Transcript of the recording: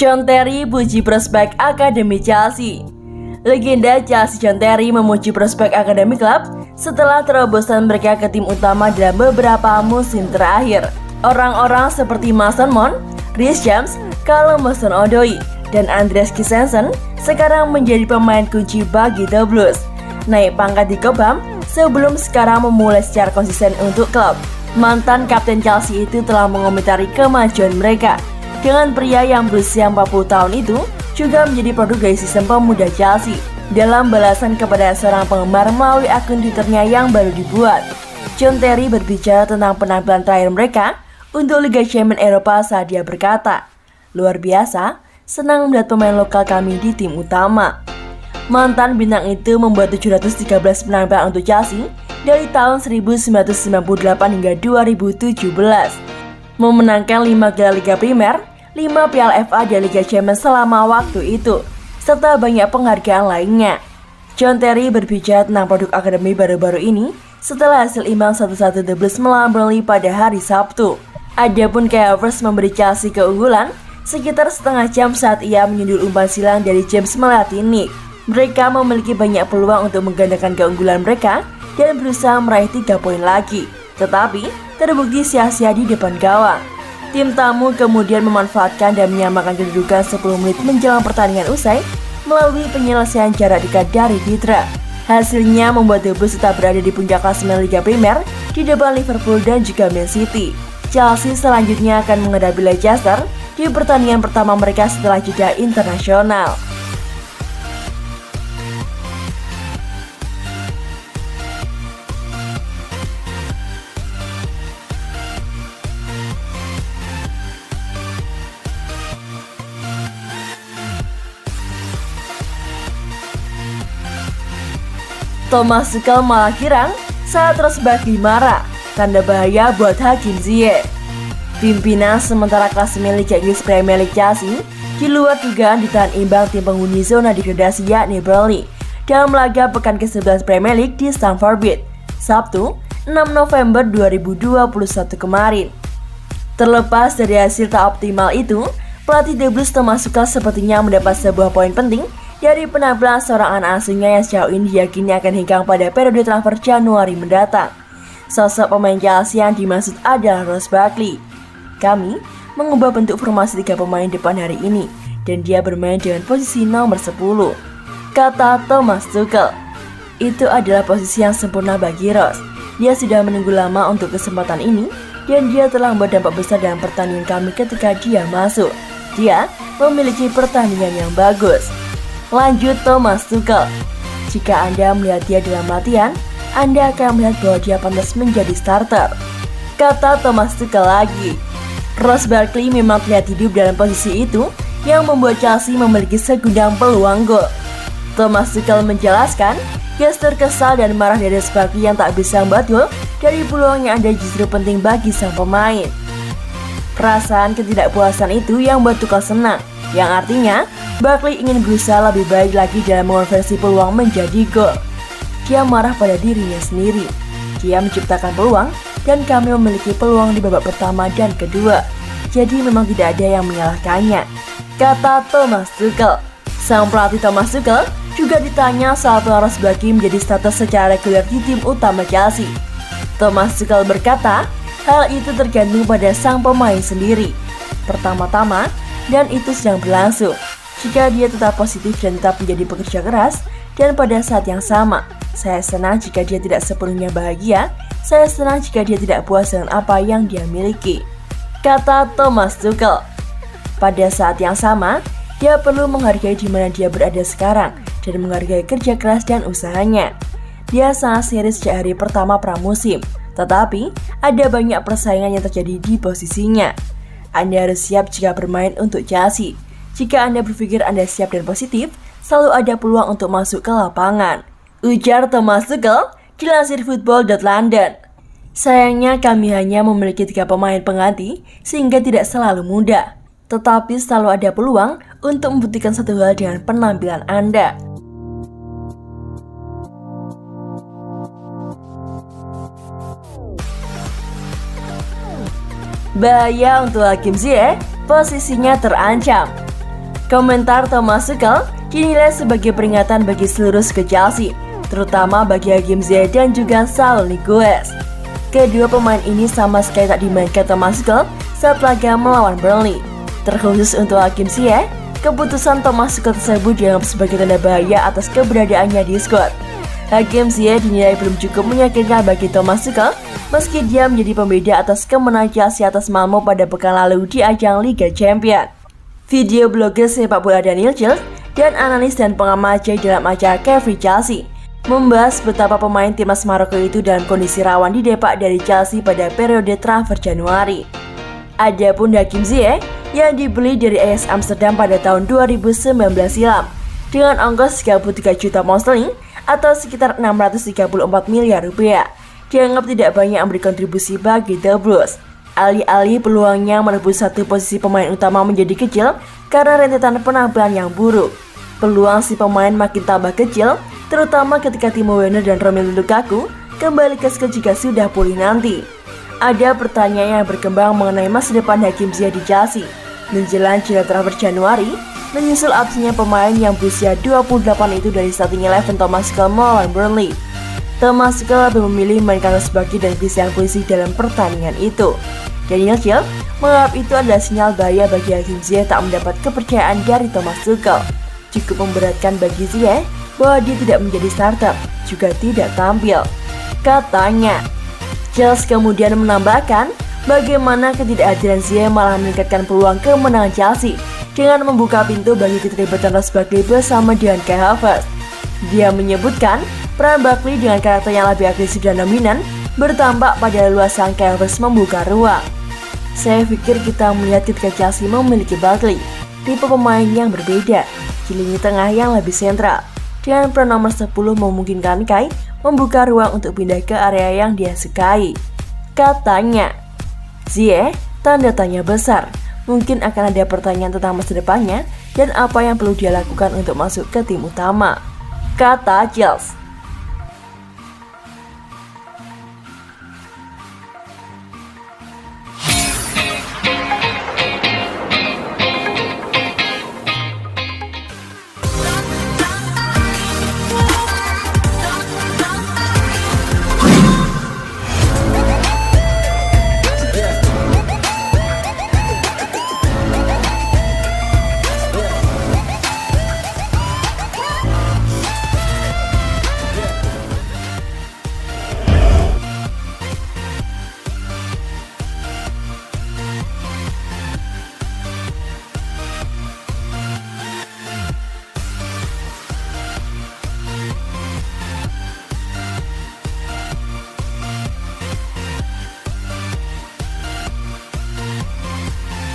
John Terry puji prospek akademi Chelsea. Legenda Chelsea John Terry memuji prospek akademi klub setelah terobosan mereka ke tim utama dalam beberapa musim terakhir. Orang-orang seperti Mason Mount, Reece James, Callum Hudson-Odoi, dan Andreas Christensen sekarang menjadi pemain kunci bagi The Blues. Naik pangkat di Cobham sebelum sekarang memulai secara konsisten untuk klub. Mantan kapten Chelsea itu telah mengomentari kemajuan mereka. Dengan pria yang berusia 40 tahun itu juga menjadi produk dari sistem pemuda Chelsea. Dalam balasan kepada seorang penggemar melalui akun Twitternya yang baru dibuat, John Terry berbicara tentang penampilan terakhir mereka untuk Liga Champions Eropa saat dia berkata, "Luar biasa, senang melihat pemain lokal kami di tim utama." Mantan bintang itu membuat 713 penampilan untuk Chelsea dari tahun 1998 hingga 2017, memenangkan 5 gelar Liga Primer, 5 Piala FA dan Liga Champions selama waktu itu, serta banyak penghargaan lainnya. John Terry berbicara tentang produk akademi baru-baru ini setelah hasil imbang 1-1 The Blues melawan Burnley pada hari Sabtu. Adapun Kai Havertz memberi Chelsea keunggulan sekitar setengah jam saat ia menyundul umpan silang dari James melewati Nick. Mereka memiliki banyak peluang untuk menggandakan keunggulan mereka dan berusaha meraih 3 poin lagi, tetapi terbukti sia-sia di depan gawang. Tim tamu kemudian memanfaatkan dan menyamakan kedudukan 10 menit menjelang pertandingan usai melalui penyelesaian jarak dekat dari Ditra. Hasilnya membuat The Blues tetap berada di puncak klasemen Liga Primer di depan Liverpool dan juga Man City. Chelsea selanjutnya akan menghadapi Leicester di pertandingan pertama mereka setelah jeda internasional. Thomas Tuchel malah girang saat Ross Barkley marah, tanda bahaya buat Hakim Ziyech. Pimpinan sementara klasemen Liga Inggris Premier League Chelsea di luar dugaan ditahan imbang tim penghuni zona degradasi yakni Burnley dalam laga pekan ke-11 Premier League di Stamford Bridge, Sabtu 6 November 2021 kemarin. Terlepas dari hasil tak optimal itu, pelatih The Blues Thomas Tuchel sepertinya mendapat sebuah poin penting dari penampilan seorang anak asuhnya yang sejauh ini diyakini akan hengkang pada periode transfer Januari mendatang. Sosok pemain Chelsea yang dimaksud adalah Ross Barkley. "Kami mengubah bentuk formasi 3 pemain depan hari ini dan dia bermain dengan posisi nomor 10, kata Thomas Tuchel. Itu adalah posisi yang sempurna bagi Ross. Dia sudah menunggu lama untuk kesempatan ini dan dia telah membuat dampak besar dalam pertandingan kami ketika dia masuk. Dia memiliki pertandingan yang bagus." Lanjut Thomas Tuchel, "Jika Anda melihat dia dalam latihan, Anda akan melihat bahwa dia pantas menjadi starter," kata Thomas Tuchel lagi. Ross Barkley memang terlihat hidup dalam posisi itu yang membuat Chelsea memiliki segudang peluang gol. Thomas Tuchel menjelaskan, gestur kesal dan marah dari Ross Barkley yang tak bisa membuat gol dari peluang yang ada justru penting bagi sang pemain. Perasaan ketidakpuasan itu yang membuat Tuchel senang, yang artinya Barkley ingin berusaha lebih baik lagi dalam mengonversi peluang menjadi gol. Dia marah pada dirinya sendiri. Dia menciptakan peluang dan kami memiliki peluang di babak pertama dan kedua. Jadi memang tidak ada yang menyalahkannya, kata Thomas Tuchel. Sang pelatih Thomas Tuchel juga ditanya soal peluang Ross Barkley menjadi starter secara reguler di tim utama Chelsea. Thomas Tuchel berkata, hal itu tergantung pada sang pemain sendiri. Pertama-tama, dan itu sedang berlangsung. Jika dia tetap positif dan tetap menjadi pekerja keras, dan pada saat yang sama, saya senang jika dia tidak sepenuhnya bahagia, saya senang jika dia tidak puas dengan apa yang dia miliki, kata Thomas Tuchel. Pada saat yang sama, dia perlu menghargai di mana dia berada sekarang dan menghargai kerja keras dan usahanya. Dia sangat serius sejak hari pertama pramusim, tetapi ada banyak persaingan yang terjadi di posisinya. Anda harus siap jika bermain untuk Chelsea. Jika Anda berpikir Anda siap dan positif, selalu ada peluang untuk masuk ke lapangan, ujar Thomas Tuchel dilansir Football.London. Sayangnya kami hanya memiliki 3 pemain pengganti sehingga tidak selalu mudah. Tetapi selalu ada peluang untuk membuktikan satu hal dengan penampilan Anda. Bahaya untuk Hakim Ziyech, posisinya terancam. Komentar Thomas Tuchel dinilai sebagai peringatan bagi seluruh skuad Chelsea, terutama bagi Hakim Ziyech dan juga Saul Niguez. Kedua pemain ini sama sekali tak dimainkan Thomas Tuchel saat laga melawan Burnley. Terkhusus untuk Hakim Ziyech, keputusan Thomas Tuchel tersebut dianggap sebagai tanda bahaya atas keberadaannya di skuad. Hakim Ziyech dinilai belum cukup meyakinkan bagi Thomas Tuchel meski dia menjadi pembeda atas kemenangan Chelsea atas Malmo pada pekan lalu di ajang Liga Champions. Video blogger sepak bola Daniel Childs dan analis dan pengamat Jai dalam acara Cafe Chelsea membahas betapa pemain timnas Maroko itu dalam kondisi rawan didepak dari Chelsea pada periode transfer Januari. Adapun Hakim Ziyech yang dibeli dari AS Amsterdam pada tahun 2019 silam dengan ongkos 33 juta pound sterling atau sekitar 634 miliar rupiah, dianggap tidak banyak memberi kontribusi bagi The Blues. Alih-alih peluangnya merebut satu posisi pemain utama menjadi kecil karena rentetan penampilan yang buruk. Peluang si pemain makin tambah kecil, terutama ketika Timo Werner dan Romelu Lukaku kembali ke skuad jika sudah pulih nanti. Ada pertanyaan yang berkembang mengenai masa depan Hakim Ziyech di Chelsea menjelang jeda transfer Januari, menyusul absennya pemain yang berusia 28 itu dari starting eleven Thomas Tuchel melawan Burnley. Thomas Tuchel lebih memilih mainkan Rosberg dan Christian Pulisic dalam pertandingan itu. Daniel Childs menganggap itu adalah sinyal bahaya bagi Hakim Ziyech tak mendapat kepercayaan dari Thomas Tuchel. Cukup memberatkan bagi Ziyech bahwa dia tidak menjadi starter, juga tidak tampil, katanya. Childs kemudian menambahkan bagaimana ketidakhadiran Ziyech malah meningkatkan peluang kemenangan Chelsea dengan membuka pintu bagi keterlibatan Ross Barkley bersama dengan Kai Havertz. Dia menyebutkan peran Barkley dengan karakter yang lebih agresif dan dominan bertampak pada leluasa Kai Havertz membuka ruang. Saya pikir kita melihat ketika Chelsea memiliki Barkley, tipe pemain yang berbeda, di lini tengah yang lebih sentral, dengan peran nomor 10 memungkinkan Kai membuka ruang untuk pindah ke area yang dia sukai, katanya. Ziyech tanda tanya besar, mungkin akan ada pertanyaan tentang masa depannya dan apa yang perlu dia lakukan untuk masuk ke tim utama, kata Childs.